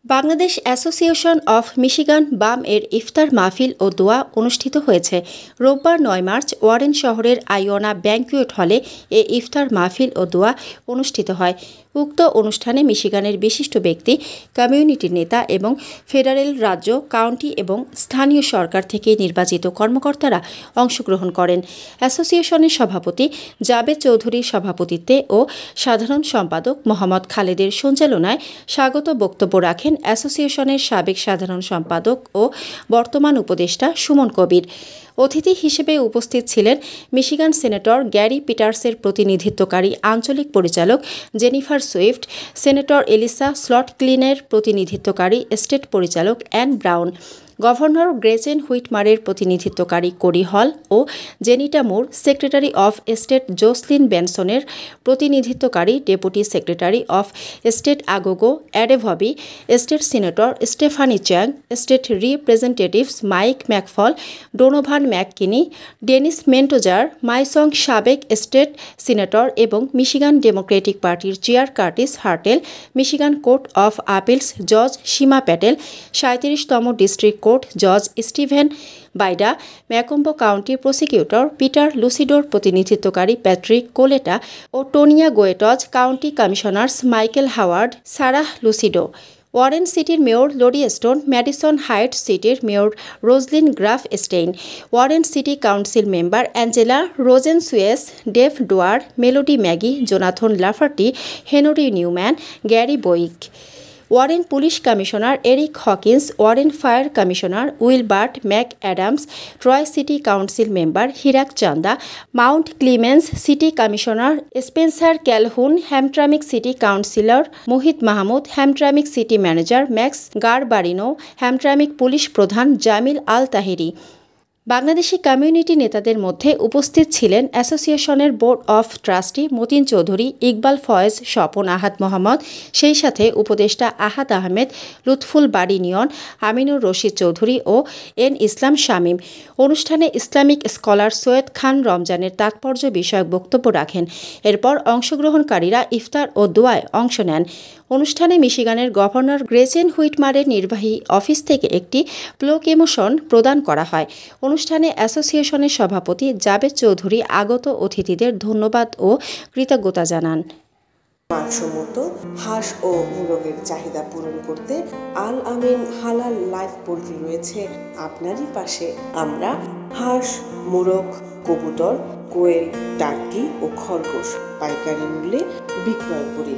Bangladesh association of Michigan বাম এর ইফতার মাহফিল ও দোয়া অনুষ্ঠিত হয়েছে। রোববার ৯ মার্চ ওয়ারেন শহরের আইওনা ব্যাংকুয়েট হলে এ ইফতার মাহফিল ও দোয়া অনুষ্ঠিত হয়। উক্ত অনুষ্ঠানে মিশিগানের বিশিষ্ট ব্যক্তি, কমিউনিটি নেতা এবং ফেডারেল, রাজ্য, কাউন্টি এবং স্থানীয় সরকার থেকে নির্বাচিত কর্মকর্তারা অংশগ্রহণ করেন। অ্যাসোসিয়েশনের সভাপতি জাবেদ চৌধুরীর সভাপতিত্বে ও সাধারণ সম্পাদক মোহাম্মদ খালেদের সঞ্চালনায় স্বাগত বক্তব্য রাখেন অ্যাসোসিয়েশনের সাবেক সাধারণ সম্পাদক ও বর্তমান উপদেষ্টা সুমন কবির। অতিথি হিসেবে উপস্থিত ছিলেন মিশিগান সেনেটর গ্যারি পিটার্সের প্রতিনিধিত্বকারী আঞ্চলিক পরিচালক জেনিফার সুইফট, সেনেটর এলিসা স্লটক্লিনের প্রতিনিধিত্বকারী স্টেট পরিচালক অ্যান ব্রাউন, গভর্নর গ্রেচেন হুইটমারের প্রতিনিধিত্বকারী কোরি হল ও Jenita Moore, secretary of state Jocelyn বেনসনের প্রতিনিধিত্বকারী deputy secretary of state Aghogho Edevbie, state senator Stephanie Chang, state representatives Mike McFall, Donovan McKinney, Denise Mentzer, মাইসং সাবেক state senator এবং Michigan Democratic পার্টির chair Curtis Hertel, Michigan court of appeals জজ সীমা প্যাটেল, ৩৭তম district court জজ Steven Bieda, Macomb county prosecutor Peter লুসিডোর প্রতিনিধিত্বকারী Patrick Coletta ও Tonya Goetz, county commissioners Michael Howard, Sarah Lucido, Warren সিটির mayor Lori Stone, Madison Heights সিটির mayor Roslyn Grafstein, Warren city council member Angela Rogensues, Dave Dwyer, Melody Magee, Jonathan Lafferty, Henry Newman, Gary Boike, Warren police commissioner Eric Hawkins, Warren fire commissioner Wilbert McAdams, Troy city council member Hirak চান্দা, Mount Clemens city commissioner Spencer Calhoun, Hamtramck city councilor Muhit Mahmud, Hamtramck city manager Max Garbarino, Hamtramck police প্রধান জামিল আল Tahiri. Bangladeshi community নেতাদের মধ্যে উপস্থিত ছিলেন অ্যাসোসিয়েশনের board of trustee Motin Chowdhury, Iqbal Faiz, Swapan Ahad Mohammad, সেই সাথে উপদেষ্টা আহাদ আহমেদ, লুৎফুল বাড়ি নিয়ন, আমিনুর রশিদ চৌধুরী ও এন ইসলাম শামীম। অনুষ্ঠানে ইসলামিক স্কলার সৈয়দ খান রমজানের তাৎপর্য বিষয়ক বক্তব্য রাখেন। এরপর অংশগ্রহণকারীরা ইফতার ও দোয়ায় অংশ নেন। অনুষ্ঠানে মিশিগানের গভর্নর গ্রেচেন হুইটমারের নির্বাহী অফিস থেকে একটি প্লোকেমোশন প্রদান করা হয়। অনুষ্ঠানে অ্যাসোসিয়েশনের সভাপতি জাবেদ চৌধুরী আগত অতিথিদের ধন্যবাদ ও কৃতজ্ঞতা জানান। মানসম্মত হাঁস ও মুরগের চাহিদা পূরণ করতে আল আমিন হালাল লাইভ পোল্ট্রি রয়েছে আপনারই পাশে। আমরা হাঁস, মুরগ, কবুতর, কোয়েল, টার্কি ও খরগোশ পাইকারি মূল্যে বিক্রয় করি।